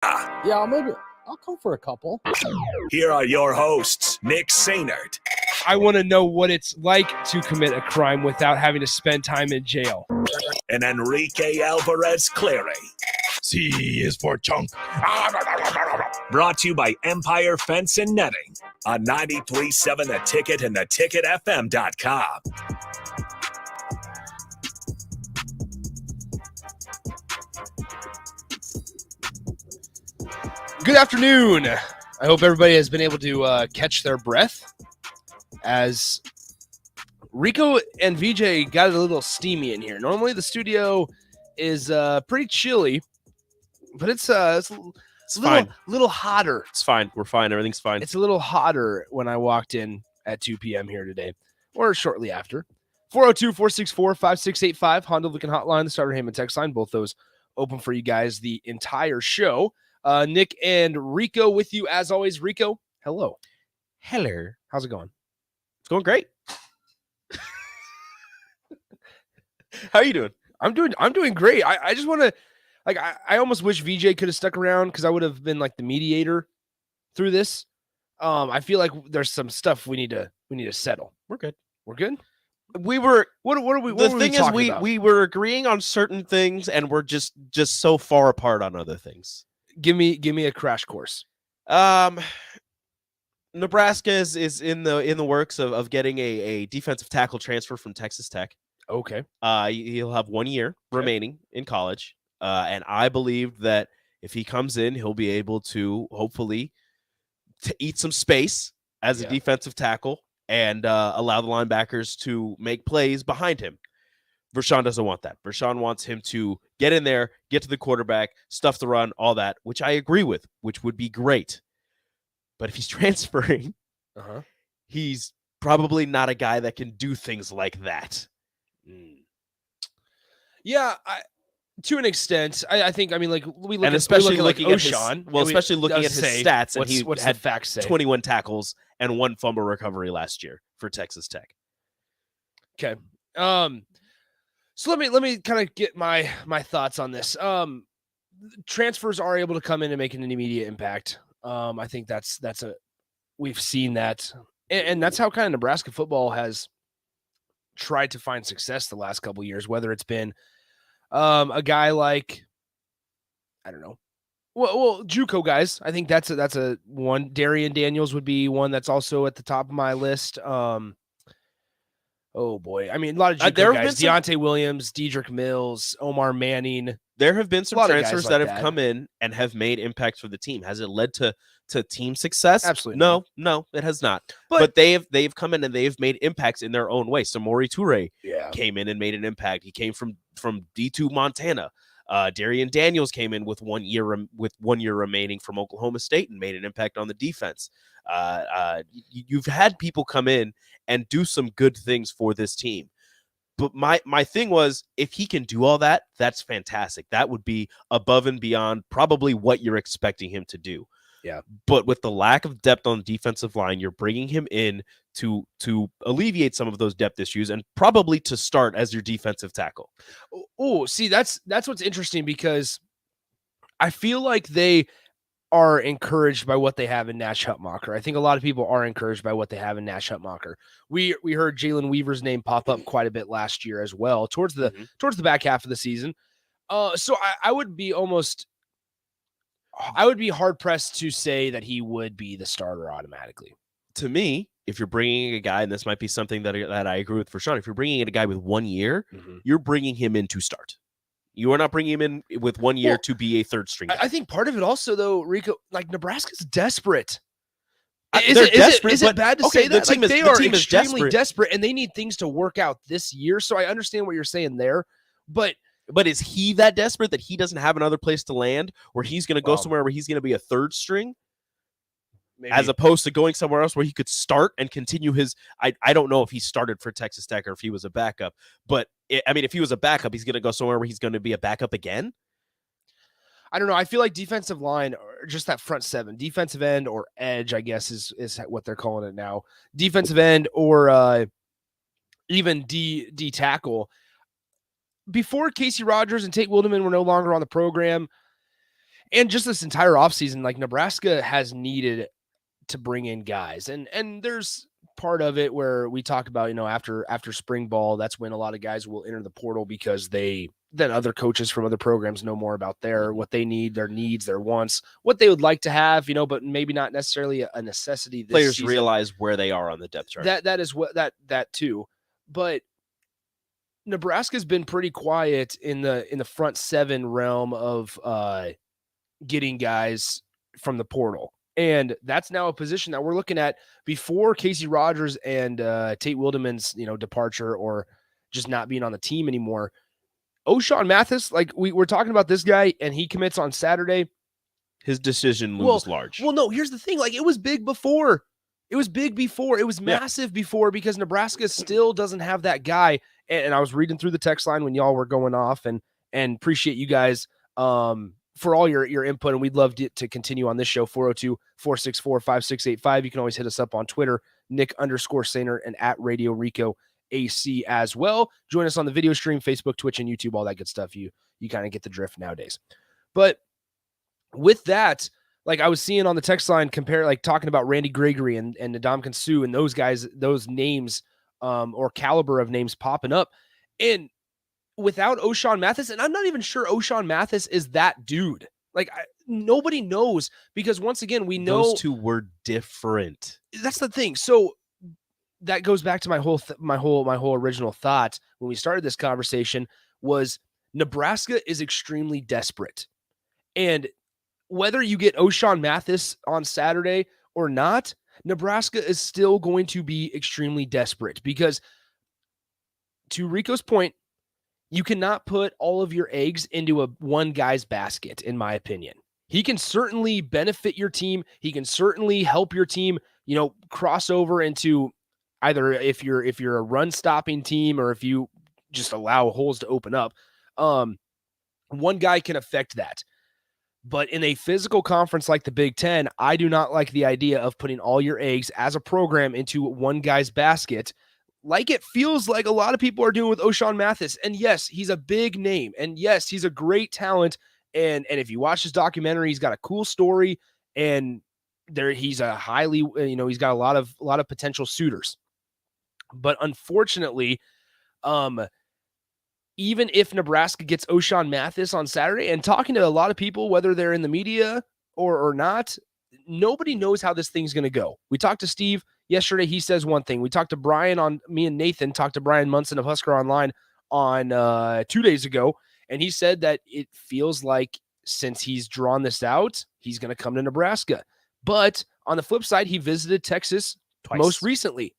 Yeah, maybe I'll come for a couple. Here are your hosts, Nick Sainert. I want to know what it's like to commit a crime without having to spend time in jail. And Enrique Alvarez Clary. C is for chunk. Brought to you by Empire Fence and Netting on 93.7 The Ticket and theticketfm.com. Good afternoon. I hope everybody has been able to catch their breath as Rico and VJ got a little steamy in here. Normally the studio is pretty chilly, but it's a little hotter. It's fine. We're fine. Everything's fine. It's a little hotter when I walked in at 2 p.m. here today, or shortly after. 402-464-5685, Honda Lincoln Hotline, the Starter Heyman text line, both those open for you guys the entire show. Nick and Rico with you as always. Rico, hello. Hello. How's it going? It's going great. How are you doing? I'm doing great. I just want to, I almost wish VJ could have stuck around because I would have been like the mediator through this. I feel like there's some stuff we need to settle. We're good. We're good. We were. What are we? The thing is, we were agreeing on certain things, and we're just so far apart on other things. Give me a crash course. Nebraska is in the works of getting a defensive tackle transfer from Texas Tech. Okay. He'll have 1 year remaining in college. And I believe that if he comes in, he'll be able to hopefully eat some space as a defensive tackle and allow the linebackers to make plays behind him. Vershawn doesn't want that. Vershawn wants him to get in there, get to the quarterback, stuff the run, all that, which I agree with, which would be great. But if he's transferring, he's probably not a guy that can do things like that. Yeah, to an extent, I think. I mean, like we look, and at, especially we look at looking like at O'Shawn. especially looking at his stats, and what's had the facts say? 21 tackles and 1 fumble recovery last year for Texas Tech. Okay. So let me kind of get my thoughts on this. Transfers are able to come in and make an immediate impact. I think that's we've seen that, and that's how kind of Nebraska football has tried to find success the last couple of years. Whether it's been a guy like, I don't know, well, JUCO guys. I think that's a one. Darian Daniels would be one that's also at the top of my list. Oh boy, I mean a lot of JUCO guys: Deontay Williams, Dedrick Mills, Omar Manning. There have been some transfers that have come in and have made impacts for the team. Has it led to team success? Absolutely no, it has not. But they've come in and they've made impacts in their own way. Samori Toure came in and made an impact. He came from D2 Montana. Darian Daniels came in with 1 year remaining from Oklahoma State and made an impact on the defense. You've had people come in and do some good things for this team. But my thing was, if he can do all that, that's fantastic. That would be above and beyond probably what you're expecting him to do. Yeah. But with the lack of depth on the defensive line, you're bringing him in to alleviate some of those depth issues and probably to start as your defensive tackle. Oh, see, that's what's interesting because I feel like they are encouraged by what they have in Nash Hutmacher. I think a lot of people are encouraged by what they have in Nash Hutmacher. We heard Jalen Weaver's name pop up quite a bit last year as well, towards the back half of the season. So I would be hard pressed to say that he would be the starter automatically. To me, if you're bringing a guy, and this might be something that I agree with for Sean, if you're bringing in a guy with 1 year, you're bringing him in to start. You are not bringing him in with 1 year to be a third string guy. I think part of it also, though, Rico, like Nebraska's desperate. Is it bad to say that? They are extremely desperate. desperate, and they need things to work out this year. So I understand what you're saying there, but is he that desperate that he doesn't have another place to land, where he's going to go somewhere where he's going to be a third string? Maybe. As opposed to going somewhere else where he could start and continue his. I don't know if he started for Texas Tech or if he was a backup, but if he was a backup, he's going to go somewhere where he's going to be a backup again. I don't know. I feel like defensive line, or just that front seven, defensive end or edge, I guess is what they're calling it now. Defensive end or even D tackle. Before Casey Rogers and Tate Wildeman were no longer on the program, And just this entire offseason, like Nebraska has needed to bring in guys. And there's part of it where we talk about, after spring ball, that's when a lot of guys will enter the portal because then other coaches from other programs know more about what they need, their needs, their wants, what they would like to have, but maybe not necessarily a necessity. This Players season. realize where they are on the depth chart. That is what that too. But Nebraska's been pretty quiet in the front seven realm of getting guys from the portal. And that's now a position that we're looking at before Casey Rogers and Tate Wildeman's, departure or just not being on the team anymore. O'Shawn Mathis, like we're talking about this guy, and he commits on Saturday. His decision looms large. Well, no, here's the thing. Like, it was big before. It was big before. It was massive before because Nebraska still doesn't have that guy. And I was reading through the text line when y'all were going off, and appreciate you guys for all your input. And we'd love to continue on this show, 402-464-5685. You can always hit us up on Twitter, Nick_Sainer, and at Radio Rico AC as well. Join us on the video stream, Facebook, Twitch, and YouTube, all that good stuff. You kind of get the drift nowadays. But with that, like I was seeing on the text line, talking about Randy Gregory and Ndamukong Suh and those guys, those names or caliber of names popping up. And without O'Shawn Mathis, and I'm not even sure O'Shawn Mathis is that dude. Like nobody knows, because once again, we know those two were different. That's the thing. So that goes back to my whole original thought when we started this conversation was Nebraska is extremely desperate. And whether you get O'Shawn Mathis on Saturday or not, Nebraska is still going to be extremely desperate because, to Rico's point, you cannot put all of your eggs into one guy's basket, in my opinion. He can certainly benefit your team. He can certainly help your team, cross over into either if you're a run stopping team or if you just allow holes to open up. One guy can affect that. But in a physical conference like the Big Ten, I do not like the idea of putting all your eggs as a program into one guy's basket, like it feels like a lot of people are doing with O'Shawn Mathis. And yes, he's a big name. And yes, he's a great talent. And if you watch his documentary, he's got a cool story. And he's a highly, he's got a lot of potential suitors. But unfortunately, even if Nebraska gets O'Shawn Mathis on Saturday, and talking to a lot of people, whether they're in the media or not, nobody knows how this thing's going to go. We talked to Steve yesterday. He says one thing. We talked to Brian me and Nathan talked to Brian Munson of Husker Online on 2 days ago. And he said that it feels like since he's drawn this out, he's going to come to Nebraska. But on the flip side, he visited Texas most recently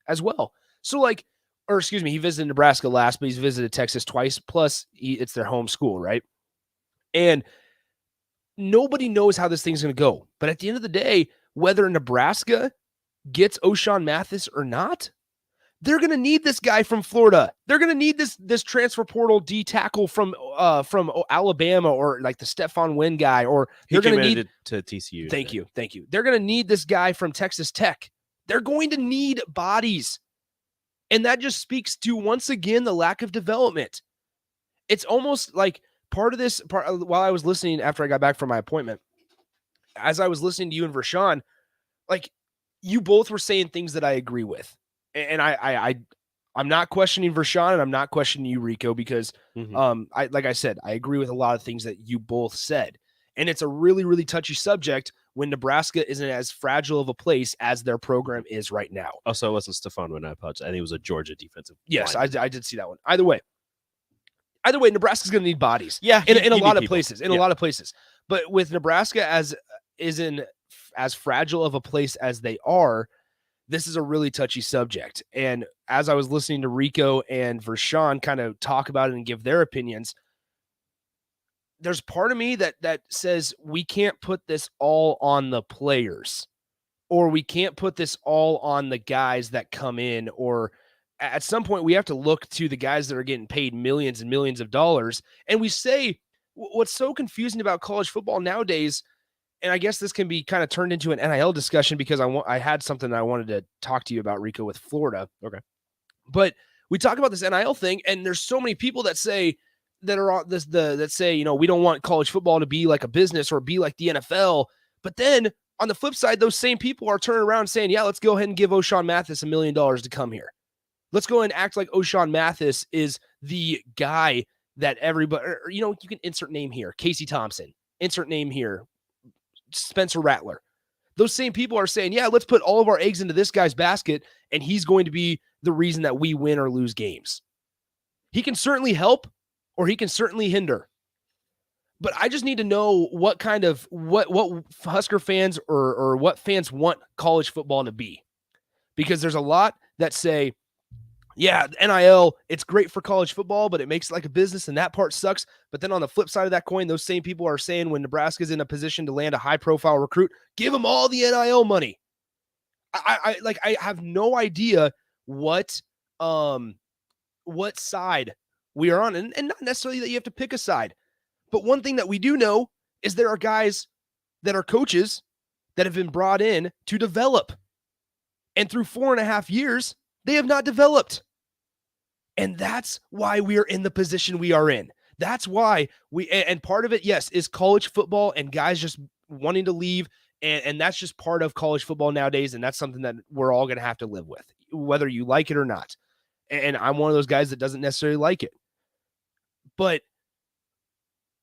as well. So he visited Nebraska last, but he's visited Texas twice. Plus, it's their home school, right? And nobody knows how this thing's going to go. But at the end of the day, whether Nebraska gets O'Shawn Mathis or not, they're going to need this guy from Florida. They're going to need this transfer portal D tackle from Alabama, or like the Stephon Wynn guy, or they're going to need to TCU. Thank you. They're going to need this guy from Texas Tech. They're going to need bodies. And that just speaks to, once again, the lack of development. It's almost like while I was listening after I got back from my appointment, as I was listening to you and Vershawn, like you both were saying things that I agree with. And I'm not questioning Vershawn, and I'm not questioning you, Rico, because like I said, I agree with a lot of things that you both said. And it's a really, really touchy subject when Nebraska isn't as fragile of a place as their program is right now. Also, it wasn't Stephon when I apologize. I think it was a Georgia defensive. Yes, I did see that one. Either way, Nebraska's going to need bodies. Yeah, in a lot of places. In a lot of places. But with Nebraska as fragile of a place as they are, this is a really touchy subject. And as I was listening to Rico and Vershawn kind of talk about it and give their opinions, there's part of me that says we can't put this all on the players, or we can't put this all on the guys that come in, or at some point we have to look to the guys that are getting paid millions and millions of dollars. And we say what's so confusing about college football nowadays, and I guess this can be kind of turned into an NIL discussion because I had something that I wanted to talk to you about, Rico, with Florida. Okay. But we talk about this NIL thing, and there's so many people that say that are on this that say, we don't want college football to be like a business or be like the NFL. But then on the flip side, those same people are turning around saying, yeah, let's go ahead and give O'Shawn Mathis $1 million to come here. Let's go and act like O'Shawn Mathis is the guy that everybody, you can insert name here, Casey Thompson, insert name here, Spencer Rattler. Those same people are saying, yeah, let's put all of our eggs into this guy's basket, and he's going to be the reason that we win or lose games. He can certainly help, or he can certainly hinder. But I just need to know what kind of, what Husker fans or what fans want college football to be. Because there's a lot that say, yeah, NIL, it's great for college football, but it makes it like a business, and that part sucks. But then on the flip side of that coin, those same people are saying when Nebraska's in a position to land a high-profile recruit, give them all the NIL money. I have no idea what side we are on, and not necessarily that you have to pick a side. But one thing that we do know is there are guys that are coaches that have been brought in to develop. And through 4.5 years, they have not developed. And that's why we are in the position we are in. That's why and part of it, yes, is college football and guys just wanting to leave. And that's just part of college football nowadays. And that's something that we're all going to have to live with, whether you like it or not. And I'm one of those guys that doesn't necessarily like it. But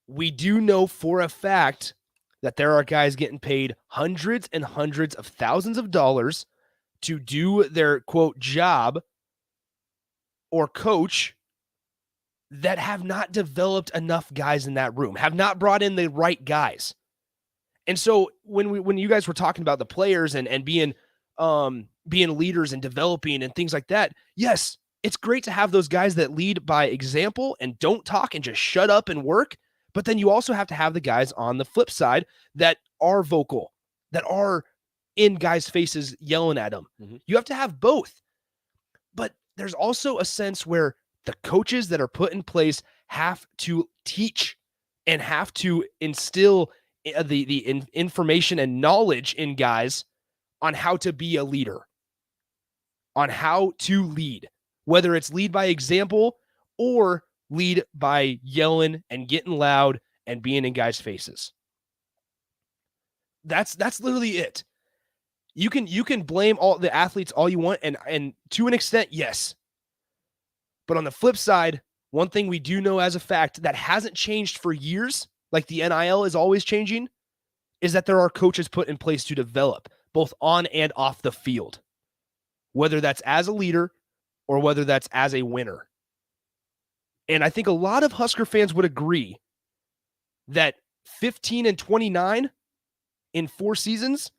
we do know for a fact that there are guys getting paid hundreds and hundreds of thousands of dollars to do their, quote, job or coach that have not developed enough guys in that room, have not brought in the right guys. And so when you guys were talking about the players and being leaders and developing and things like that, yes, it's great to have those guys that lead by example and don't talk and just shut up and work. But then you also have to have the guys on the flip side that are vocal, that are in guys' faces yelling at them. Mm-hmm. You have to have both. But there's also a sense where the coaches that are put in place have to teach and have to instill the information and knowledge in guys on how to be a leader, on how to lead, whether it's lead by example or lead by yelling and getting loud and being in guys' faces. That's literally it. You can blame all the athletes all you want, and to an extent, yes. But on the flip side, one thing we do know as a fact that hasn't changed for years, like the NIL is always changing, is that there are coaches put in place to develop both on and off the field, whether that's as a leader or whether that's as a winner. And I think a lot of Husker fans would agree that 15-29 in 4 seasons,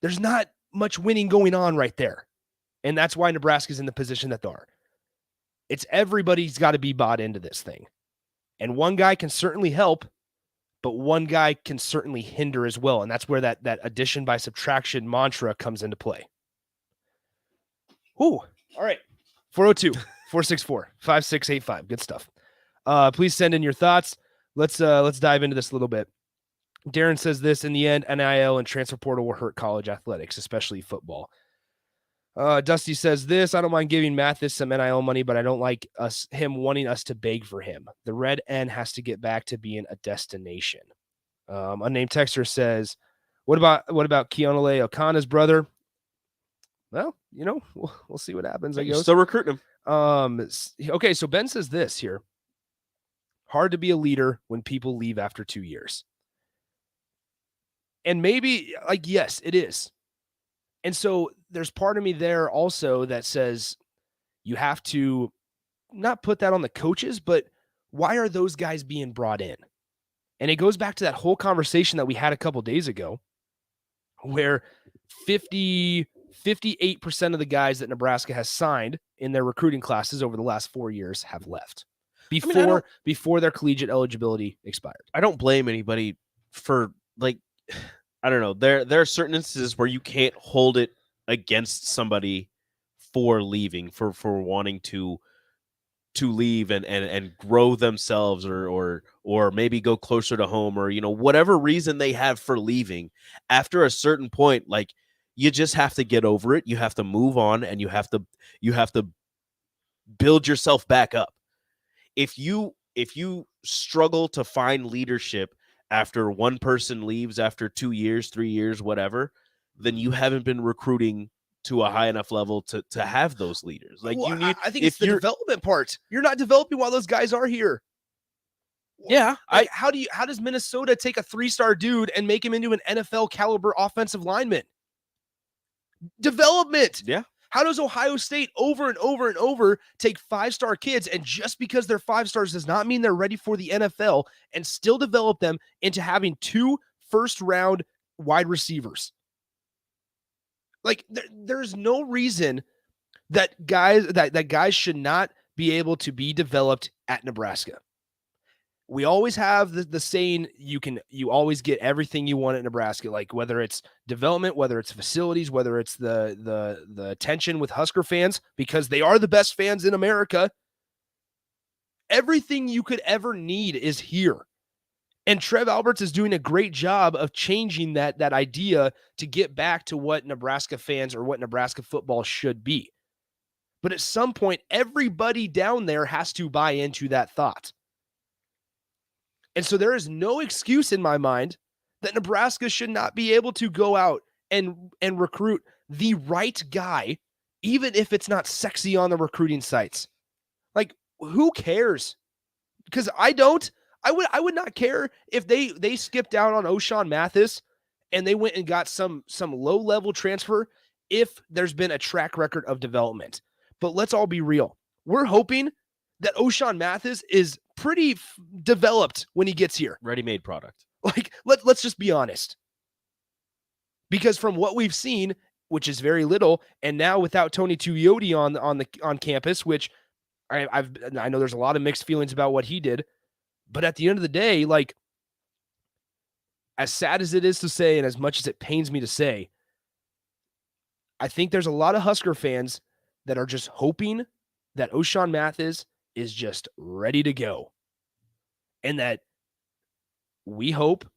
there's not much winning going on right there. And that's why Nebraska's in the position that they are. It's everybody's got to be bought into this thing. And one guy can certainly help, but one guy can certainly hinder as well. And that's where that addition by subtraction mantra comes into play. Ooh, all right. 402-464-5685. Good stuff. Please send in your thoughts. Let's dive into this a little bit. Darren says this: in the end, NIL and transfer portal will hurt college athletics, especially football. Dusty says this: I don't mind giving Mathis some NIL money, but I don't like him wanting us to beg for him. The red N has to get back to being a destination. Unnamed texter says, what about Keonole Okana's brother? Well, we'll see what happens. I guess still recruiting him. Okay, so Ben says this here: hard to be a leader when people leave after 2 years. And maybe, yes, it is. And so there's part of me there also that says you have to not put that on the coaches, but why are those guys being brought in? And it goes back to that whole conversation that we had a couple days ago where 58% of the guys that Nebraska has signed in their recruiting classes over the last 4 years have left before their collegiate eligibility expired. I don't blame anybody for, I don't know. There are certain instances where you can't hold it against somebody for leaving, for wanting to leave and grow themselves or maybe go closer to home, or whatever reason they have for leaving. After a certain point, you just have to get over it. You have to move on, and you have to build yourself back up. If you if you struggle to find leadership after one person leaves after 2 years, 3 years, whatever, then you haven't been recruiting to a high enough level to have those leaders. Like, Well, you need, I think it's the development part. You're not developing while those guys are here. Yeah, Like, how does Minnesota take a 3-star dude and make him into an NFL caliber offensive lineman? Development. Yeah. How does Ohio State over and over and over take 5-star kids, and just because they're 5 stars does not mean they're ready for the NFL, and still develop them into having 2 first-round wide receivers? Like, there's no reason that guys should not be able to be developed at Nebraska. We always have the saying, you always get everything you want at Nebraska, like whether it's development, whether it's facilities, whether it's the attention with Husker fans, because they are the best fans in America. Everything you could ever need is here. And Trev Alberts is doing a great job of changing that idea to get back to what Nebraska fans or what Nebraska football should be. But at some point, everybody down there has to buy into that thought. And so there is no excuse in my mind that Nebraska should not be able to go out and recruit the right guy, even if it's not sexy on the recruiting sites. Like, who cares? Because I don't. I would not care if they skipped out on O'Shawn Mathis and they went and got some low-level transfer if there's been a track record of development. But let's all be real. We're hoping that O'Shawn Mathis is pretty developed when he gets here. Ready-made product. Like, let's just be honest. Because from what we've seen, which is very little, and now without Tony Tuioti on campus, which I know there's a lot of mixed feelings about what he did, but at the end of the day, like, as sad as it is to say, and as much as it pains me to say, I think there's a lot of Husker fans that are just hoping that O'Shawn Mathis is just ready to go. And that we hope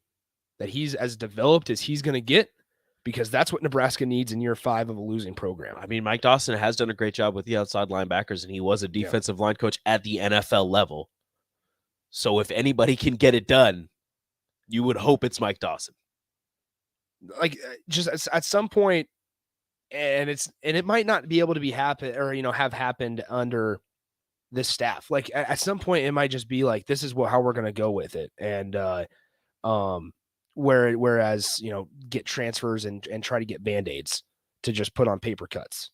that he's as developed as he's going to get, because that's what Nebraska needs in year 5 of a losing program. I mean, Mike Dawson has done a great job with the outside linebackers, and he was a defensive line coach at the NFL level. So if anybody can get it done, you would hope it's Mike Dawson. Like, just at some point, and it might not be able to be happen or, have happened under this staff. Like, at some point it might just be like, this is how we're going to go with it. And, whereas, get transfers and try to get Band-Aids to just put on paper cuts.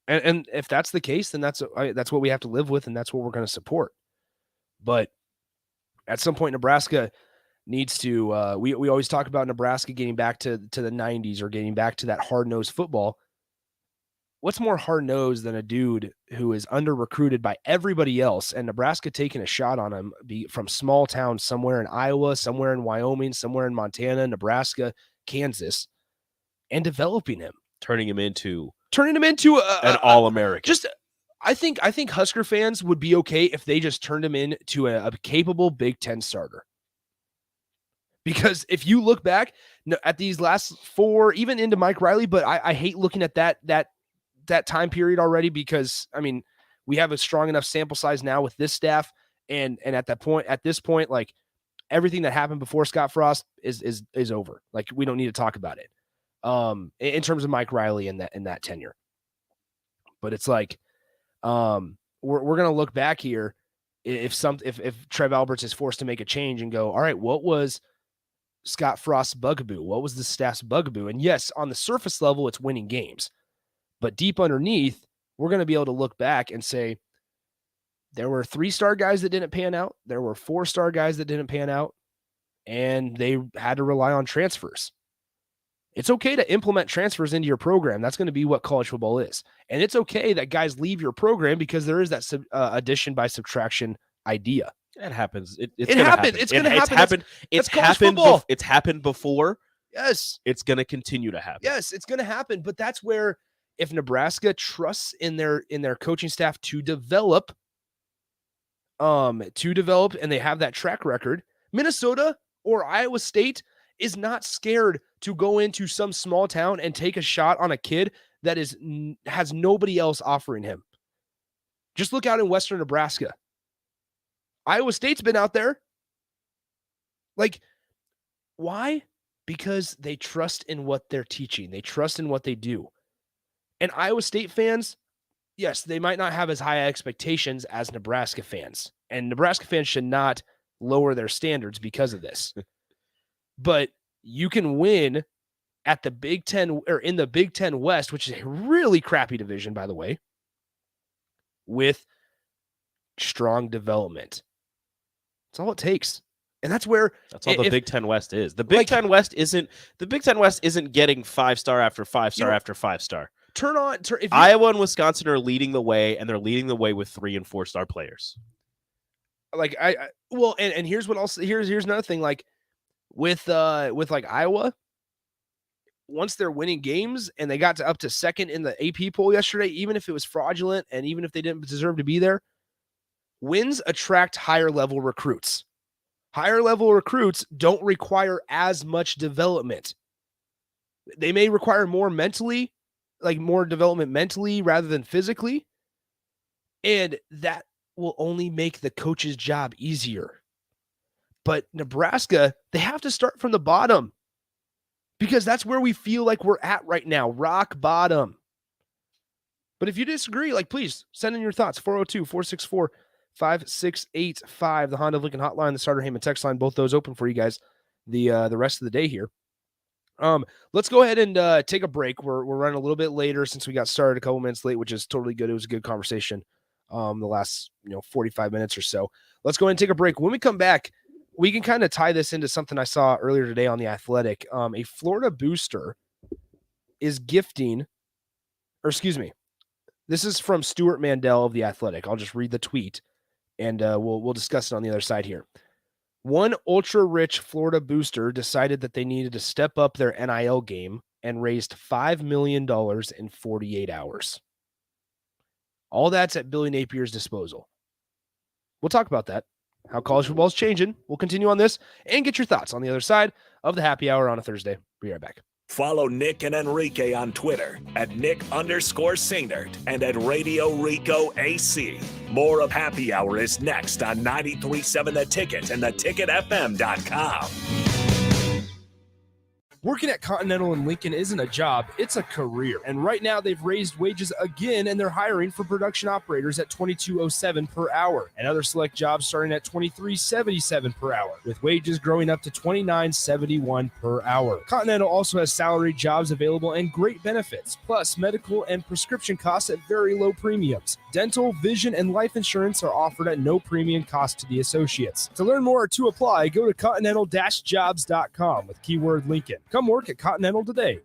And if that's the case, then that's what we have to live with. And that's what we're going to support. But at some point, Nebraska needs to, we always talk about Nebraska getting back to the 90s or getting back to that hard-nosed football. What's more hard-nosed than a dude who is under-recruited by everybody else and Nebraska taking a shot on him from small town somewhere in Iowa, somewhere in Wyoming, somewhere in Montana, Nebraska, Kansas, and developing him. Turning him into an All-American. I think Husker fans would be okay if they just turned him into a capable Big Ten starter. Because if you look back at these last 4, even into Mike Riley, but I hate looking at that time period already, because I mean, we have a strong enough sample size now with this staff, and at this point, like, everything that happened before Scott Frost is over. Like, we don't need to talk about it. In terms of Mike Riley in that tenure. But it's like, we're gonna look back here if Trev Alberts is forced to make a change and go, all right, what was Scott Frost's bugaboo? What was the staff's bugaboo? And yes, on the surface level, it's winning games. But deep underneath, we're going to be able to look back and say, there were 3-star guys that didn't pan out. There were 4-star guys that didn't pan out. And they had to rely on transfers. It's okay to implement transfers into your program. That's going to be what college football is. And it's okay that guys leave your program because there is that addition by subtraction idea. It happens. It's going to happen. It's going to happen. It's happened. It's happened before. Yes. It's going to continue to happen. Yes, it's going to happen. But that's where, if Nebraska trusts in their coaching staff to develop, and they have that track record, Minnesota or Iowa State is not scared to go into some small town and take a shot on a kid that has nobody else offering him. Just look out in Western Nebraska. Iowa State's been out there. Like, why? Because they trust in what they're teaching. They trust in what they do. And Iowa State fans, yes, they might not have as high expectations as Nebraska fans. And Nebraska fans should not lower their standards because of this. But you can win at the Big Ten, or in the Big Ten West, which is a really crappy division, by the way, with strong development. That's all it takes. And that's where all the Big Ten West is. The Big Ten West isn't getting 5-star after 5-star after 5-star. If Iowa and Wisconsin are leading the way, and they're leading the way with 3- and 4-star players. Like and here's what else. Here's another thing. Like with like Iowa, once they're winning games and they got up to second in the AP poll yesterday, even if it was fraudulent and even if they didn't deserve to be there, wins attract higher level recruits. Higher level recruits don't require as much development. They may require more mentally, like more development mentally rather than physically. And that will only make the coach's job easier. But Nebraska, they have to start from the bottom because that's where we feel like we're at right now, rock bottom. But if you disagree, like, please send in your thoughts. 402-464-5685, the Honda Lincoln hotline, the Starter Heyman text line, both those open for you guys the rest of the day here. Let's go ahead and take a break. We're running a little bit later since we got started a couple minutes late, which is totally good. It was a good conversation. The last 45 minutes or so. Let's go ahead and take a break. When we come back, we can kind of tie this into something I saw earlier today on The Athletic. A Florida booster is gifting, or excuse me, this is from Stuart Mandel of The Athletic. I'll just read the tweet, and we'll discuss it on the other side here. One ultra-rich Florida booster decided that they needed to step up their NIL game and raised $5 million in 48 hours. All that's at Billy Napier's disposal. We'll talk about that, how college football is changing. We'll continue on this and get your thoughts on the other side of the happy hour on a Thursday. Be right back. Follow Nick and Enrique on Twitter at Nick_Sainert and at Radio Rico AC. More of Happy Hour is next on 93.7 The Ticket and theticketfm.com. Working at Continental in Lincoln isn't a job, it's a career. And right now they've raised wages again and they're hiring for production operators at $22.07 per hour and other select jobs starting at $23.77 per hour, with wages growing up to $29.71 per hour. Continental also has salaried jobs available and great benefits, plus medical and prescription costs at very low premiums. Dental, vision, and life insurance are offered at no premium cost to the associates. To learn more or to apply, go to continental-jobs.com with keyword Lincoln. Come work at Continental today.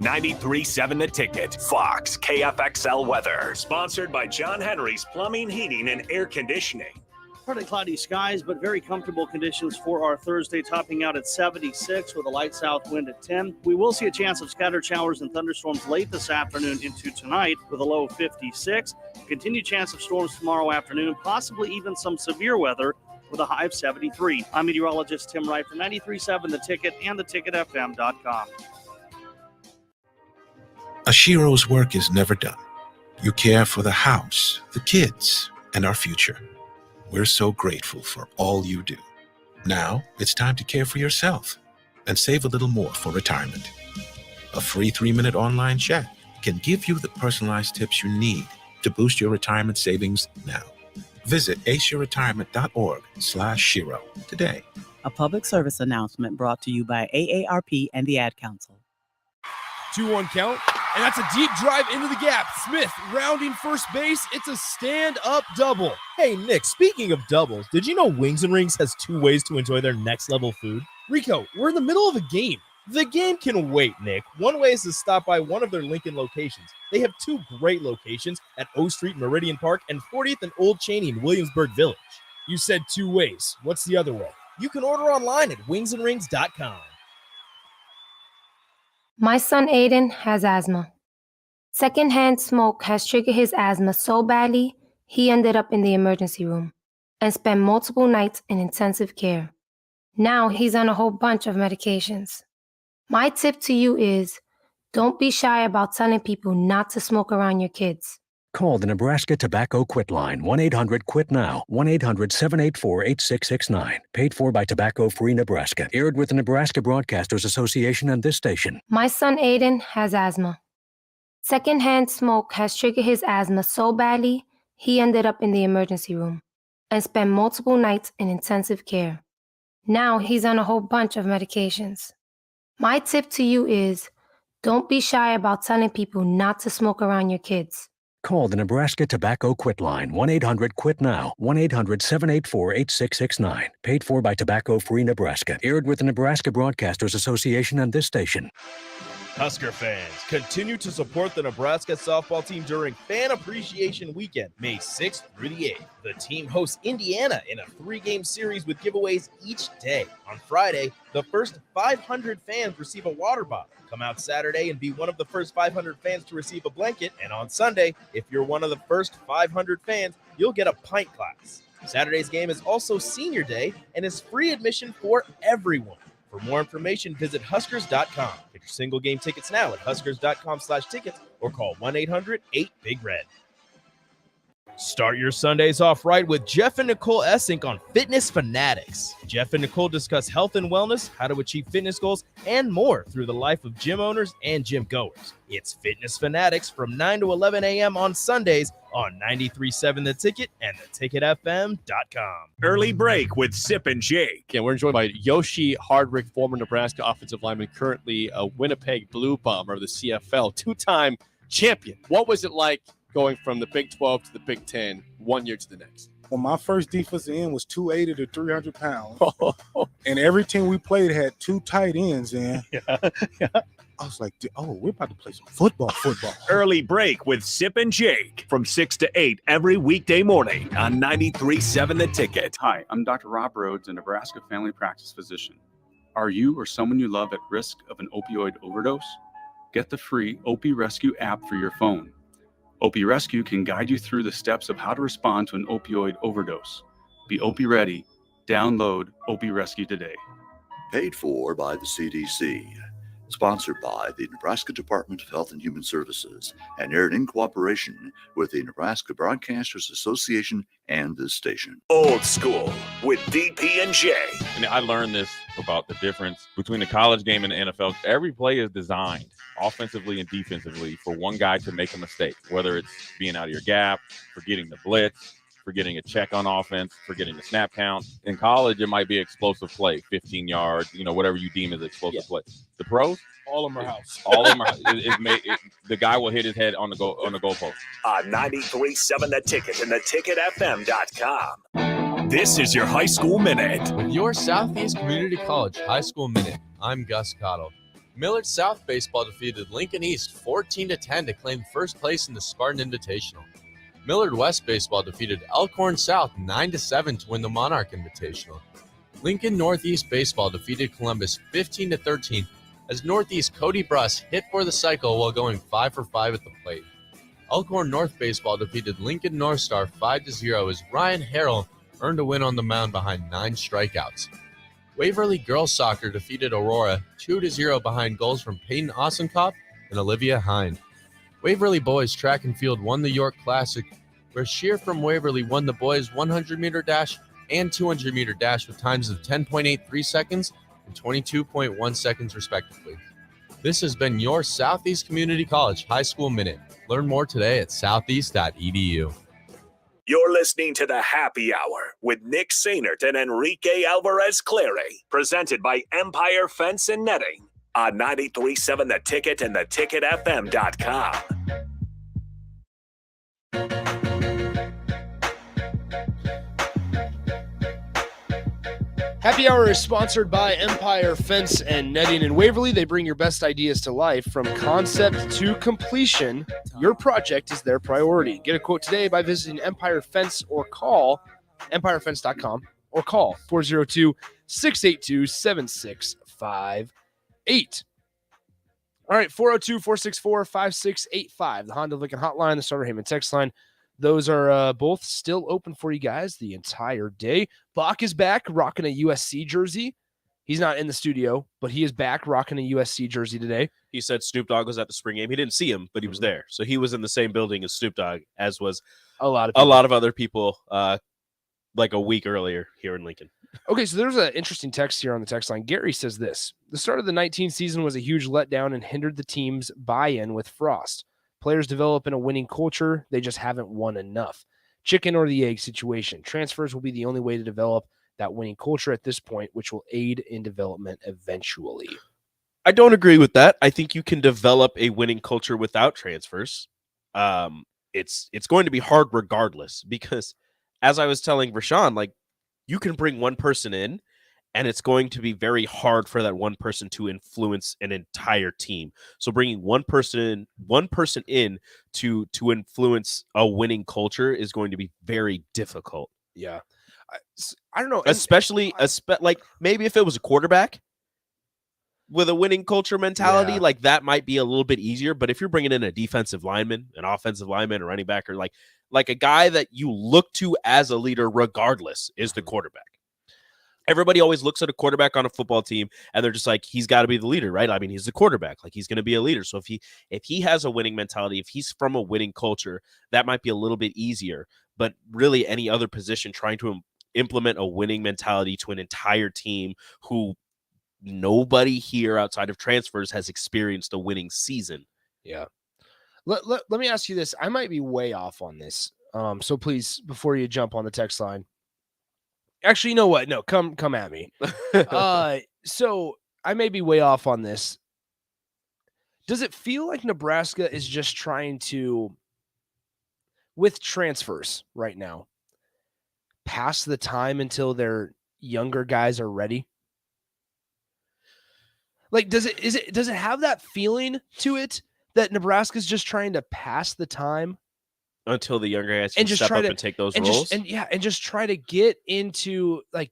93.7 The Ticket, Fox, KFXL weather. Sponsored by John Henry's Plumbing, Heating, and Air Conditioning. Partly cloudy skies, but very comfortable conditions for our Thursday, topping out at 76 with a light south wind at 10. We will see a chance of scattered showers and thunderstorms late this afternoon into tonight with a low of 56. Continued chance of storms tomorrow afternoon, possibly even some severe weather with a high of 73. I'm meteorologist Tim Wright from 93.7 The Ticket and theticketfm.com. Ashiro's work is never done. You care for the house, the kids, and our future. We're so grateful for all you do. Now it's time to care for yourself and save a little more for retirement. A free 3-minute online chat can give you the personalized tips you need to boost your retirement savings now. Visit aceyourretirement.org/Shiro today. A public service announcement brought to you by AARP and the Ad Council. 2-1 count, and that's a deep drive into the gap. Smith rounding first base. It's a stand-up double. Hey, Nick, speaking of doubles, did you know Wings and Rings has 2 ways to enjoy their next-level food? Rico, we're in the middle of a game. The game can wait, Nick. One way is to stop by one of their Lincoln locations. They have 2 great locations at O Street, Meridian Park, and 40th and Old Cheney in Williamsburg Village. You said 2 ways. What's the other way? You can order online at wingsandrings.com. My son Aiden has asthma. Secondhand smoke has triggered his asthma so badly, he ended up in the emergency room and spent multiple nights in intensive care. Now he's on a whole bunch of medications. My tip to you is, don't be shy about telling people not to smoke around your kids. Call the Nebraska Tobacco Quit line, 1-800-QUIT-NOW, 1-800-784-8669. Paid for by Tobacco Free Nebraska. Aired with the Nebraska Broadcasters Association and this station. My son Aiden has asthma. Secondhand smoke has triggered his asthma so badly, he ended up in the emergency room and spent multiple nights in intensive care. Now he's on a whole bunch of medications. My tip to you is, don't be shy about telling people not to smoke around your kids. Call the Nebraska Tobacco Quit line, 1-800-QUIT-NOW, 1-800-784-8669. Paid for by Tobacco Free Nebraska. Aired with the Nebraska Broadcasters Association and this station. Husker fans, continue to support the Nebraska softball team during Fan Appreciation Weekend, May 6th through the 8th. The team hosts Indiana in a 3-game series with giveaways each day. On Friday, the first 500 fans receive a water bottle. Come out Saturday and be one of the first 500 fans to receive a blanket. And on Sunday, if you're one of the first 500 fans, you'll get a pint glass. Saturday's game is also Senior Day and is free admission for everyone. For more information, visit Huskers.com. Get your single game tickets now at Huskers.com/tickets or call 1-800-8-BIG-RED. Start your Sundays off right with Jeff and Nicole Essink on Fitness Fanatics. Jeff and Nicole discuss health and wellness, how to achieve fitness goals, and more through the life of gym owners and gym goers. It's Fitness Fanatics from 9 to 11 a.m. on Sundays on 93.7 The Ticket and theticketfm.com. Early break with Sip and Jake. Yeah, we're joined by Yoshi Hardrick, former Nebraska offensive lineman, currently a Winnipeg Blue Bomber of the CFL, two-time champion. What was it like going from the Big 12 to the Big 10 1 year to the next? Well, my first defensive end was 280 to 300 pounds. And every team we played had two tight ends in. Yeah. I was like, oh, we're about to play some football. Early break with Sip and Jake from 6 to 8 every weekday morning on 93.7 The Ticket. Hi, I'm Dr. Rob Rhodes, a Nebraska family practice physician. Are you or someone you love at risk of an opioid overdose? Get the free Opie Rescue app for your phone. Opie Rescue can guide you through the steps of how to respond to an opioid overdose. Be Opie ready. Download Opie Rescue today. Paid for by the CDC. Sponsored by the Nebraska Department of Health and Human Services and aired in cooperation with the Nebraska Broadcasters Association and this station. Old School with DP and J. And I learned this about the difference between the college game and the NFL. Every play is designed offensively and defensively for one guy to make a mistake, whether it's being out of your gap, forgetting the blitz, forgetting a check on offense, forgetting the snap count. In college, it might be explosive play, 15 yards, whatever you deem as explosive play. The pros, All of them are house. all of them are. The guy will hit his head on the goalpost. 93.7 The Ticket and theticketfm.com. This is your high school minute. With your Southeast Community College High School Minute, I'm Gus Cottle. Millard South Baseball defeated Lincoln East 14-10 to claim first place in the Spartan Invitational. Millard West Baseball defeated Elkhorn South 9-7 to win the Monarch Invitational. Lincoln Northeast Baseball defeated Columbus 15-13 as Northeast Cody Bruss hit for the cycle while going 5 for 5 at the plate. Elkhorn North Baseball defeated Lincoln North Star 5-0 as Ryan Harrell earned a win on the mound behind 9 strikeouts. Waverly Girls Soccer defeated Aurora 2-0 behind goals from Peyton Osenkopf and Olivia Hind. Waverly Boys Track and Field won the York Classic, where Shear from Waverly won the boys 100-meter dash and 200-meter dash with times of 10.83 seconds and 22.1 seconds respectively. This has been your Southeast Community College High School Minute. Learn more today at southeast.edu. You're listening to the Happy Hour with Nick Sainert and Enrique Alvarez Clary, presented by Empire Fence and Netting on 93.7 The Ticket and theticketfm.com. Happy Hour is sponsored by Empire Fence and Netting in Waverly. They bring your best ideas to life from concept to completion. Your project is their priority. Get a quote today by visiting Empire Fence or call empirefence.com or call 402-682-7658. All right, 402-464-5685, the Honda Lincoln Hotline, the Starter Heyman text line. Those are both still open for you guys the entire day. Bach is back, rocking a USC jersey. He's not in the studio, but he is back rocking a USC jersey today. He said Snoop Dogg was at the spring game. He didn't see him, but he was there. So he was in the same building as Snoop Dogg, as was a lot of other people like a week earlier here in Lincoln. Okay, so there's an interesting text here on the text line. Gary says this: the start of the 19 season was a huge letdown and hindered the team's buy-in with Frost. Players develop in a winning culture. They just haven't won enough. Chicken or the egg situation. Transfers will be the only way to develop that winning culture at this point, which will aid in development eventually. I don't agree with that. I think you can develop a winning culture without transfers. It's going to be hard regardless, because as I was telling Rashawn, like, you can bring one person in and it's going to be very hard for that one person to influence an entire team. So bringing one person in to influence a winning culture is going to be very difficult. Yeah. I don't know. Especially like maybe if it was a quarterback with a winning culture mentality, like that might be a little bit easier. But if you're bringing in a defensive lineman, an offensive lineman, a running back, or like a guy that you look to as a leader regardless is the quarterback. Everybody always looks at a quarterback on a football team and they're just like, he's got to be the leader, right? I mean, he's the quarterback. Like, he's going to be a leader. So if he has a winning mentality, if he's from a winning culture, that might be a little bit easier. But really any other position trying to implement a winning mentality to an entire team who nobody here outside of transfers has experienced a winning season. Yeah. Let me ask you this. I might be way off on this. So please, before you jump on the text line, actually, you know what? No, come at me. So I may be way off on this. Does it feel like Nebraska is just trying to, with transfers right now, pass the time until their younger guys are ready? Like, does it have that feeling to it that Nebraska's just trying to pass the time until the younger guys can step up and take those roles? And just try to get into, like,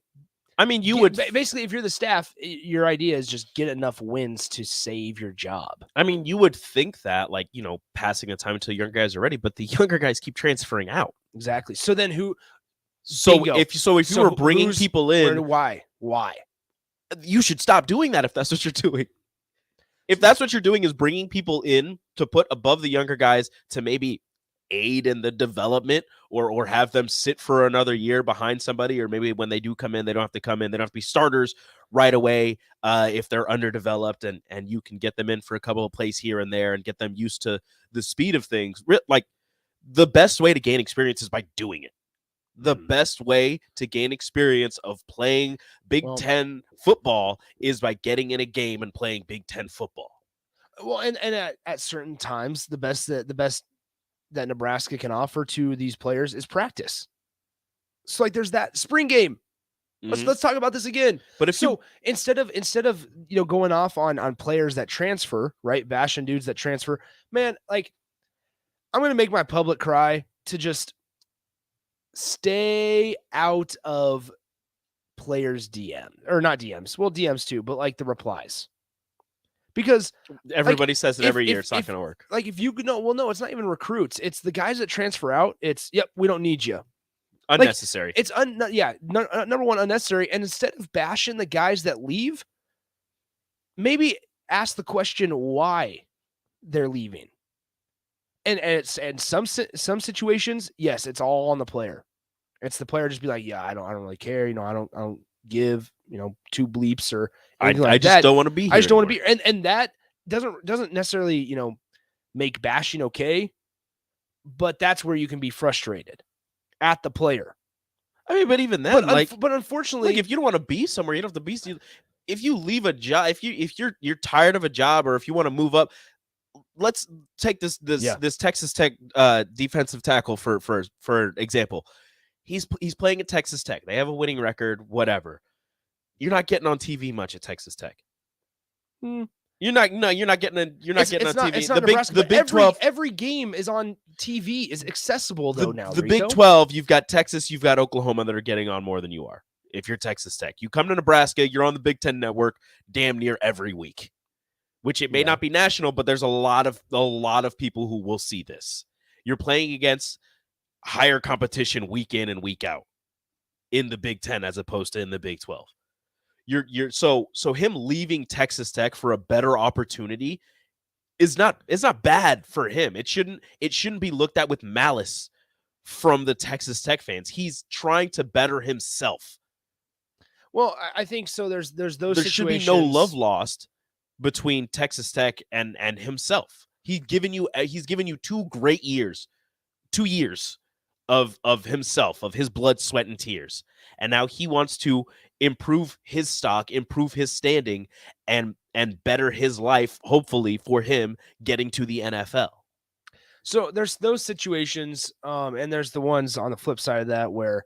I mean, you would basically, if you're the staff, your idea is just get enough wins to save your job. I mean, you would think that, like, you know, passing the time until younger guys are ready, but the younger guys keep transferring out. Exactly. So then who? So if you were bringing people in, why? You should stop doing that if that's what you're doing. If that's what you're doing is bringing people in to put above the younger guys to maybe aid in the development or have them sit for another year behind somebody, or maybe when they do come in, they don't have to come in. They don't have to be starters right away if they're underdeveloped, and you can get them in for a couple of plays here and there and get them used to the speed of things. Like, the best way to gain experience is by doing it. The best way to gain experience of playing Big Ten football is by getting in a game and playing Big Ten football. Well, and at certain times, the best that Nebraska can offer to these players is practice. So, like, there's that spring game. Let's talk about this again. But instead of going off on players that transfer, right, bashing dudes that transfer, man, like, I'm gonna make my public cry to just stay out of players' DM, or not DMs, well, DMs too, but like the replies, because everybody says it every year. It's not going to work. Like, if you know, well, no, it's not even recruits. It's the guys that transfer out. It's we don't need you. Unnecessary. Like, it's number one, unnecessary. And instead of bashing the guys that leave, maybe ask the question why they're leaving. And some situations, yes, it's all on the player. It's the player just be like, yeah, I don't really care. I don't give, two bleeps or anything like that. I just don't want to be here. I just don't want to be. And that doesn't necessarily, make bashing okay, but that's where you can be frustrated at the player. I mean, but even then, but unfortunately, like, if you don't want to be somewhere, you don't have to be. If you leave a job, if you're tired of a job, or if you want to move up, let's take this Texas Tech defensive tackle for example. He's playing at Texas Tech. They have a winning record, whatever. You're not getting on TV much at Texas Tech. You're not getting on TV. It's not the Big 12. Every game is on TV, is accessible though now. The Big 12, you've got Texas, you've got Oklahoma that are getting on more than you are. If you're Texas Tech, you come to Nebraska, you're on the Big Ten network damn near every week. Which it may not be national, but there's a lot of people who will see this. You're playing against higher competition week in and week out in the Big Ten as opposed to in the Big 12. So him leaving Texas Tech for a better opportunity is not bad for him. It shouldn't be looked at with malice from the Texas Tech fans. He's trying to better himself. Well, I think so. There's those There situations. should be no love lost between Texas Tech and himself. He's given you 2 great years, 2 years of himself, of his blood, sweat, and tears. And now he wants to improve his stock, improve his standing, and better his life, hopefully, for him getting to the NFL. So there's those situations, and there's the ones on the flip side of that where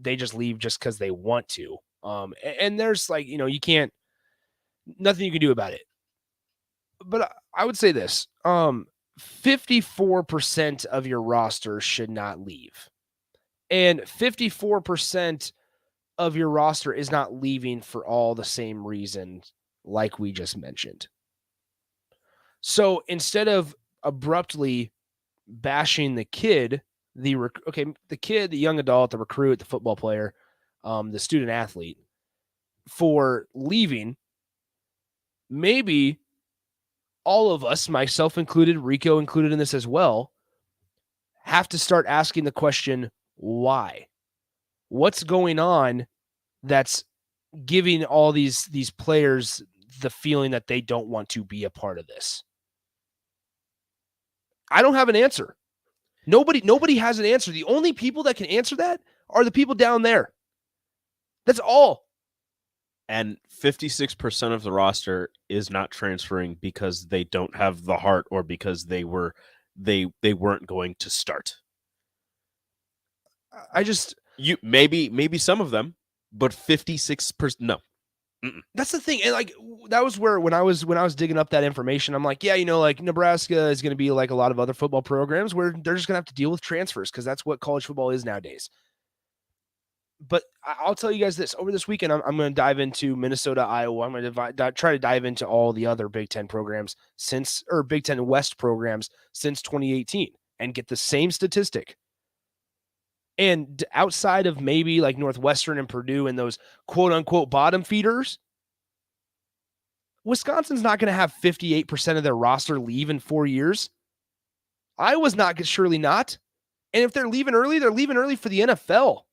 they just leave just because they want to. And there's like, you can't, nothing you can do about it. But I would say this, 54% of your roster should not leave. And 54% of your roster is not leaving for all the same reasons like we just mentioned. So instead of abruptly bashing the kid, the kid, the young adult, the recruit, the football player, the student athlete for leaving, maybe all of us, myself included, Rico included in this as well, have to start asking the question, why? What's going on that's giving all these players the feeling that they don't want to be a part of this? I don't have an answer. Nobody has an answer. The only people that can answer that are the people down there. That's all. And 56% of the roster is not transferring because they don't have the heart or because they weren't going to start. Maybe some of them, but 56% no. Mm-mm. That's the thing. And like that was where when I was digging up that information, I'm like, yeah, like Nebraska is going to be like a lot of other football programs where they're just going to have to deal with transfers because that's what college football is nowadays. But I'll tell you guys this, over this weekend, I'm going to dive into Minnesota, Iowa. I'm going to try to dive into all the other Big Ten programs Big Ten West programs since 2018 and get the same statistic. And outside of maybe like Northwestern and Purdue and those quote unquote bottom feeders, Wisconsin's not going to have 58% of their roster leave in 4 years. Iowa's surely not. And if they're leaving early for the NFL.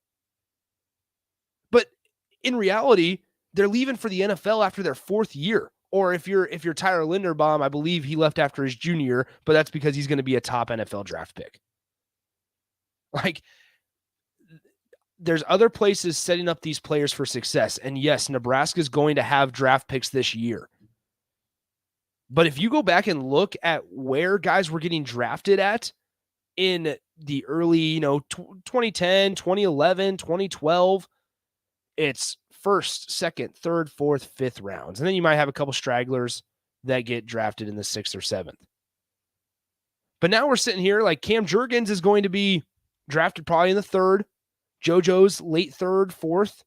But in reality, they're leaving for the NFL after their 4th year. Or if you're Tyler Linderbaum, I believe he left after his junior year, but that's because he's going to be a top NFL draft pick. Like, there's other places setting up these players for success. And yes, Nebraska is going to have draft picks this year. But if you go back and look at where guys were getting drafted at in the early, 2010, 2011, 2012, it's 1st, 2nd, 3rd, 4th, 5th rounds. And then you might have a couple stragglers that get drafted in the 6th or 7th. But now we're sitting here like Cam Jurgens is going to be drafted probably in the 3rd. JoJo's late 3rd, 4th.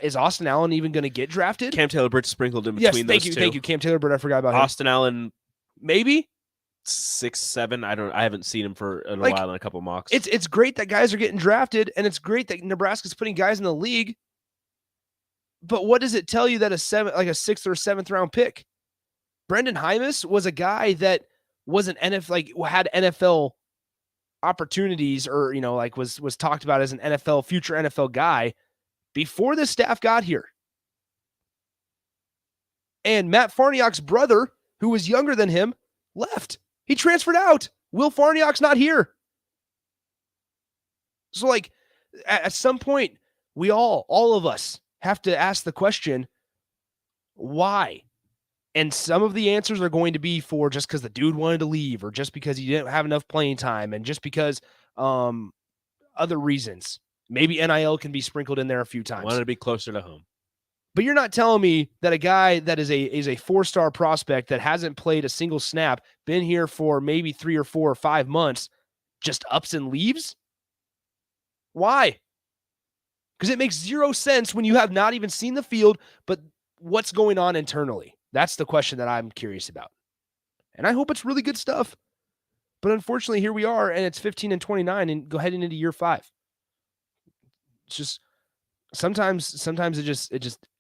Is Austin Allen even going to get drafted? Cam Taylor-Britt sprinkled in between those two. Thank you. Cam Taylor-Britt, I forgot about him. Austin Allen, maybe 6, 7. I haven't seen him for a while in a couple mocks. It's great that guys are getting drafted, and it's great that Nebraska's putting guys in the league. But what does it tell you that a 6th or 7th round pick? Brendan Hymus was a guy that was an NFL, had NFL opportunities, or was talked about as an future NFL guy before the staff got here. And Matt Farniok's brother, who was younger than him, left. He transferred out. Will Farniok's not here. So at some point, we all of us have to ask the question, why? And some of the answers are going to be for just because the dude wanted to leave, or just because he didn't have enough playing time, and just because other reasons. Maybe NIL can be sprinkled in there a few times. Wanted to be closer to home. But you're not telling me that a guy that is a 4-star prospect that hasn't played a single snap, been here for maybe 3 or 4 or 5 months, just ups and leaves? Why? Because it makes zero sense when you have not even seen the field, but what's going on internally? That's the question that I'm curious about. And I hope it's really good stuff. But unfortunately, here we are, and it's 15-29 and heading into year 5. It's just, sometimes it just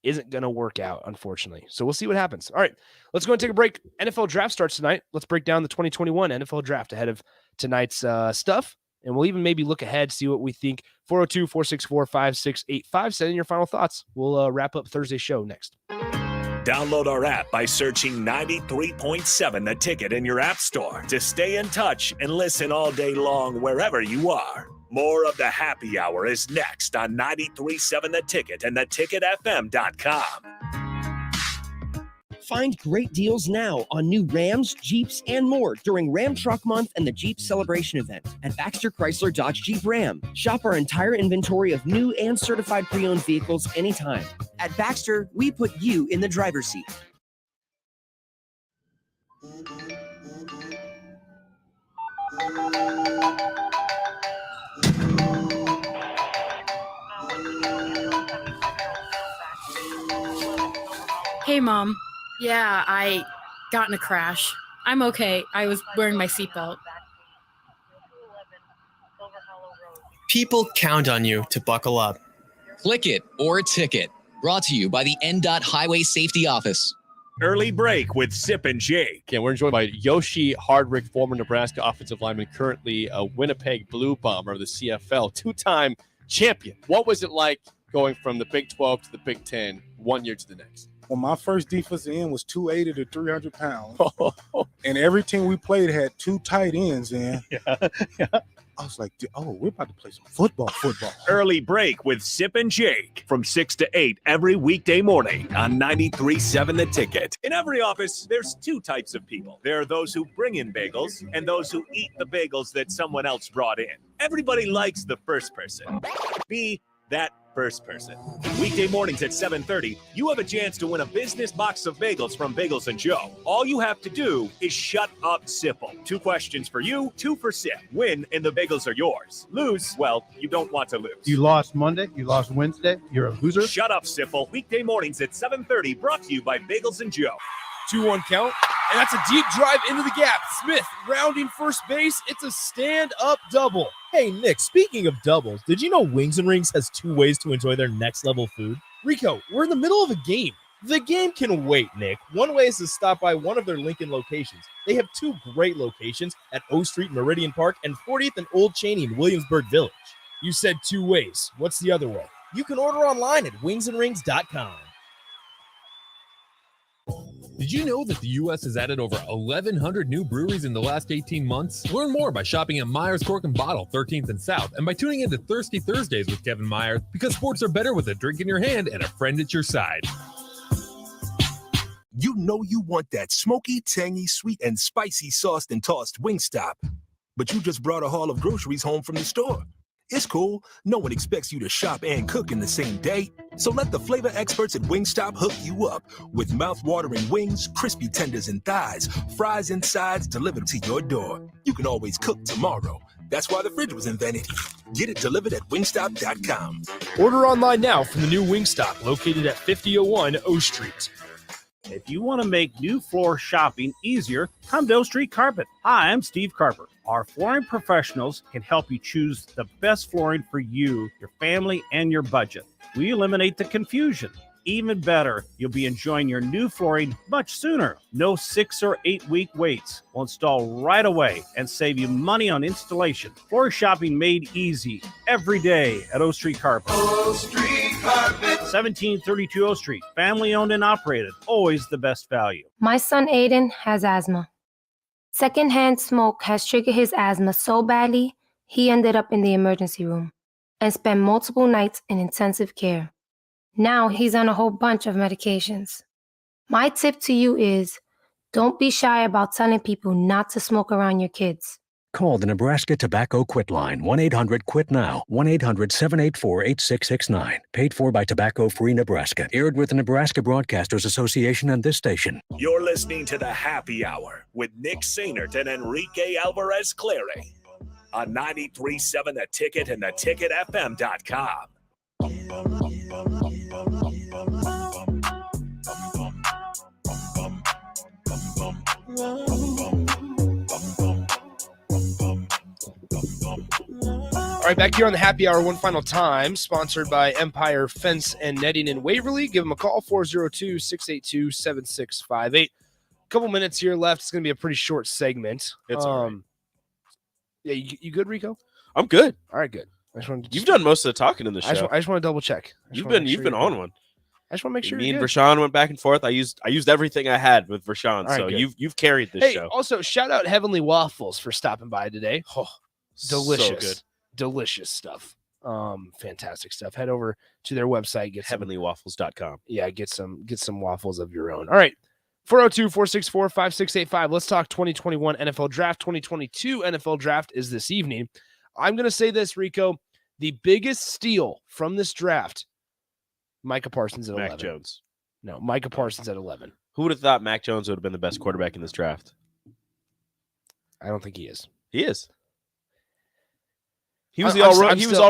isn't going to work out, unfortunately. So we'll see what happens. All right, let's go and take a break. NFL draft starts tonight. Let's break down the 2021 NFL draft ahead of tonight's stuff. And we'll even maybe look ahead, see what we think. 402-464-5685. Send in your final thoughts. We'll wrap up Thursday's show next. Download our app by searching 93.7 The Ticket in your app store to stay in touch and listen all day long wherever you are. More of the happy hour is next on 93.7 The Ticket and theticketfm.com. Find great deals now on new Rams, Jeeps, and more during Ram Truck Month and the Jeep Celebration event at Baxter Chrysler Dodge Jeep Ram. Shop our entire inventory of new and certified pre-owned vehicles anytime. At Baxter, we put you in the driver's seat. Hey, Mom. Yeah, I got in a crash. I'm okay. I was wearing my seatbelt. People count on you to buckle up. Click it or a ticket. Brought to you by the NDOT Highway Safety Office. Early break with Sip and Jake. Okay, we're joined by Yoshi Hardrick, former Nebraska offensive lineman, currently a Winnipeg Blue Bomber of the CFL, two-time champion. What was it like going from the Big 12 to the Big 10 1 year to the next? Well, my first defensive end was 280 to 300 pounds. And every team we played had two tight ends in. I was like, oh, we're about to play some football. Early break with Sip and Jake from 6 to 8 every weekday morning on 93.7 The Ticket. In every office, there's two types of people. There are those who bring in bagels and those who eat the bagels that someone else brought in. Everybody likes the first person. Be that first person. Weekday mornings at 7:30, you have a chance to win a business box of bagels from Bagels & Joe. All you have to do is shut up, Sipple. 2 questions for you, 2 for Sip. Win, and the bagels are yours. Lose, well, you don't want to lose. You lost Monday, you lost Wednesday, you're a loser. Shut up, Sipple. Weekday mornings at 7:30, brought to you by Bagels & Joe. 2-1 count, and that's a deep drive into the gap. Smith rounding first base. It's a stand-up double. Hey, Nick, speaking of doubles, did you know Wings and Rings has 2 ways to enjoy their next level food? Rico, we're in the middle of a game. The game can wait, Nick. One way is to stop by one of their Lincoln locations. They have 2 great locations at O Street, Meridian Park, and 40th and Old Cheney in Williamsburg Village. You said 2 ways. What's the other way? You can order online at wingsandrings.com. Did you know that the U.S. has added over 1,100 new breweries in the last 18 months? Learn more by shopping at Myers Cork and Bottle, 13th and South, and by tuning into Thirsty Thursdays with Kevin Myers, because sports are better with a drink in your hand and a friend at your side. You know you want that smoky, tangy, sweet, and spicy sauced and tossed Wingstop, but you just brought a haul of groceries home from the store. It's cool. No one expects you to shop and cook in the same day. So let the flavor experts at Wingstop hook you up with mouth-watering wings, crispy tenders and thighs, fries and sides delivered to your door. You can always cook tomorrow. That's why the fridge was invented. Get it delivered at wingstop.com. Order online now from the new Wingstop, located at 5001 O Street. If you want to make new floor shopping easier, come to O Street Carpet. Hi, I'm Steve Carper. Our flooring professionals can help you choose the best flooring for you, your family, and your budget. We eliminate the confusion. Even better, you'll be enjoying your new flooring much sooner. No 6 or 8 week waits. We'll install right away and save you money on installation. Floor shopping made easy every day at O Street Carpet. O Street Carpet. 1732 O Street. Family owned and operated. Always the best value. My son Aiden has asthma. Secondhand smoke has triggered his asthma so badly, he ended up in the emergency room and spent multiple nights in intensive care. Now he's on a whole bunch of medications. My tip to you is, don't be shy about telling people not to smoke around your kids. Call the Nebraska Tobacco Quit Line, 1-800-QUIT-NOW, 1-800-784-8669. Paid for by Tobacco Free Nebraska. Aired with the Nebraska Broadcasters Association and this station. You're listening to The Happy Hour with Nick Sainert and Enrique Alvarez Clary on 93.7 The Ticket and theticketfm.com. All right, back here on the Happy Hour one final time, sponsored by Empire Fence and Netting in Waverly. Give them a call, 402-682-7658. A couple minutes here left. It's going to be a pretty short segment. It's all right. Yeah, you good, Rico? I'm good. All right, good. You've done most of the talking in the show. I just want to double check. You've been on one. I just want to make sure Me you're and good. Vershawn went back and forth. I used everything I had with Vershawn, All right, so good. you've carried this Hey, show. also shout out Heavenly Waffles for stopping by today. Oh, delicious, So good. Delicious stuff. Fantastic stuff. Head over to their website, get heavenlywaffles.com. Yeah, get some waffles of your own. All right. 402-464-5685. Let's talk 2021 NFL Draft. 2022 NFL Draft is this evening. I'm going to say this, Rico. The biggest steal from this draft, Micah Parsons at 11. Mac Jones. No, Micah Parsons at 11. Who would have thought Mac Jones would have been the best quarterback in this draft? I don't think he is. He is. He was I'm all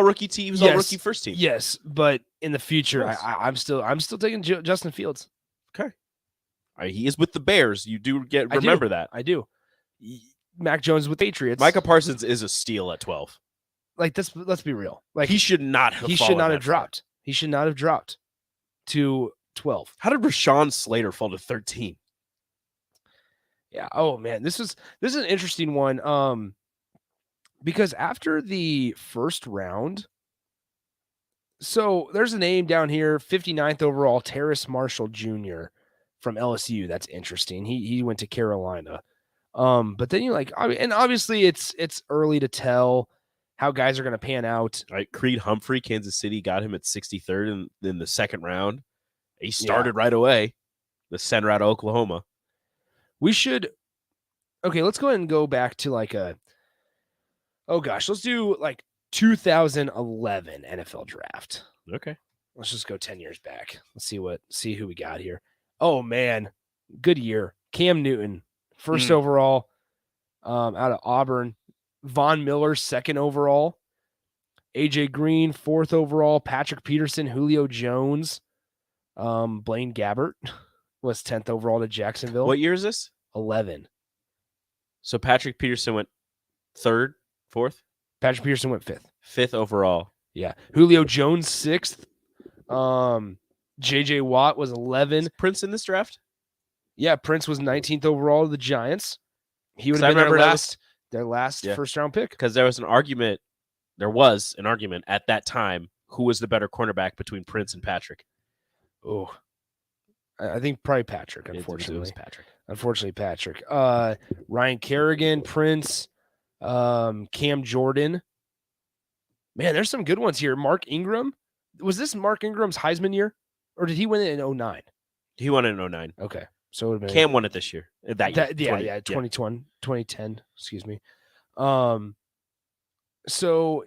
rookie team. He was all rookie first team. Yes, but in the future, Yes. I'm still taking Justin Fields. Okay. All right, he is with the Bears. You do remember that. I do. Mac Jones with Patriots. Micah Parsons is a steal at 12. Like let's be real. Like he should not have. He should not have dropped. He should not have dropped to 12. How did Rashawn Slater fall to 13? Yeah. Oh man, this is an interesting one. Because after the first round, so there's a name down here, 59th overall, Terrace Marshall Jr. from LSU. That's interesting. He went to Carolina. But then you're like, and obviously it's early to tell how guys are going to pan out. Right, Creed Humphrey, Kansas City got him at 63rd in the second round. He started right away. The center out of Oklahoma. Let's go ahead and go back to let's do 2011 NFL draft. Okay. Let's just go 10 years back. Let's see who we got here. Oh man, good year. Cam Newton, first overall, out of Auburn. Von Miller, second overall. AJ Green, fourth overall. Patrick Peterson, Julio Jones. Blaine Gabbert was 10th overall to Jacksonville. What year is this? 11. So Patrick Peterson went third, fourth? Patrick Peterson went fifth. Fifth overall. Yeah. Julio Jones, sixth. JJ Watt was 11. Is Prince in this draft? Yeah, Prince was 19th overall to the Giants. He would 'Cause I have been remember their last first round pick. Because there was an argument at that time who was the better cornerback between Prince and Patrick. Oh, I think probably Patrick, unfortunately. It was Patrick. Unfortunately, Patrick. Ryan Kerrigan, Prince, Cam Jordan. Man, there's some good ones here. Mark Ingram. Was this Mark Ingram's Heisman year? Or did he win it in 09? He won it in 09. Okay. So it would have been Cam won it this year. That year. 2010, excuse me. So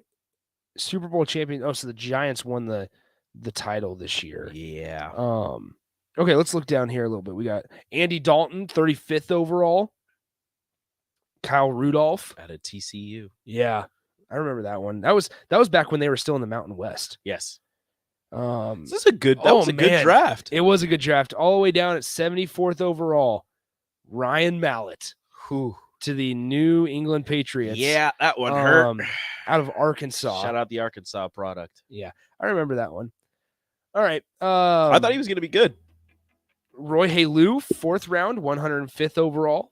Super Bowl champion. Oh, so the Giants won the title this year. Yeah. Okay, let's look down here a little bit. We got Andy Dalton, 35th overall. Kyle Rudolph at a TCU. Yeah. I remember that one. That was back when they were still in the Mountain West. Yes. This is good draft. It was a good draft. All the way down at 74th overall. Ryan Mallett. To the New England Patriots. Yeah, that one hurt. Out of Arkansas. Shout out the Arkansas product. Yeah, I remember that one. All right. I thought he was going to be good. Roy Halou, 4th round, 105th overall.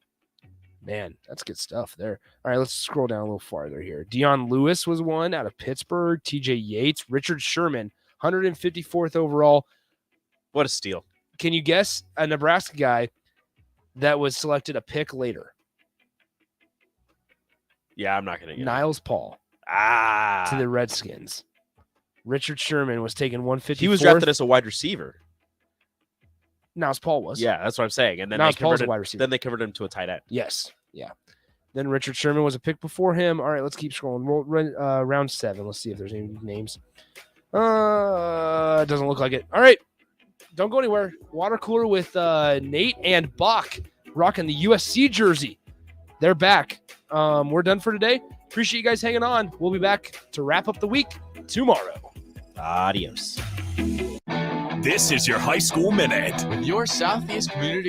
Man, that's good stuff there. All right, let's scroll down a little farther here. Dion Lewis was one out of Pittsburgh. TJ Yates, Richard Sherman, 154th overall. What a steal. Can you guess a Nebraska guy that was selected a pick later? Yeah, I'm not going to get Niles Paul. To the Redskins. Richard Sherman was taken 154th. He was drafted as a wide receiver. Niles Paul was. Yeah, that's what I'm saying. And then Niles they Paul's converted, a wide receiver. Then they converted him to a tight end. Yes. Yeah. Then Richard Sherman was a pick before him. All right, let's keep scrolling. Round 7. Let's see if there's any names. It doesn't look like it. All right. Don't go anywhere. Water cooler with Nate and Bach rocking the USC jersey. They're back. We're done for today. Appreciate you guys hanging on. We'll be back to wrap up the week tomorrow. Adios. This is your High School Minute. With your Southeast Community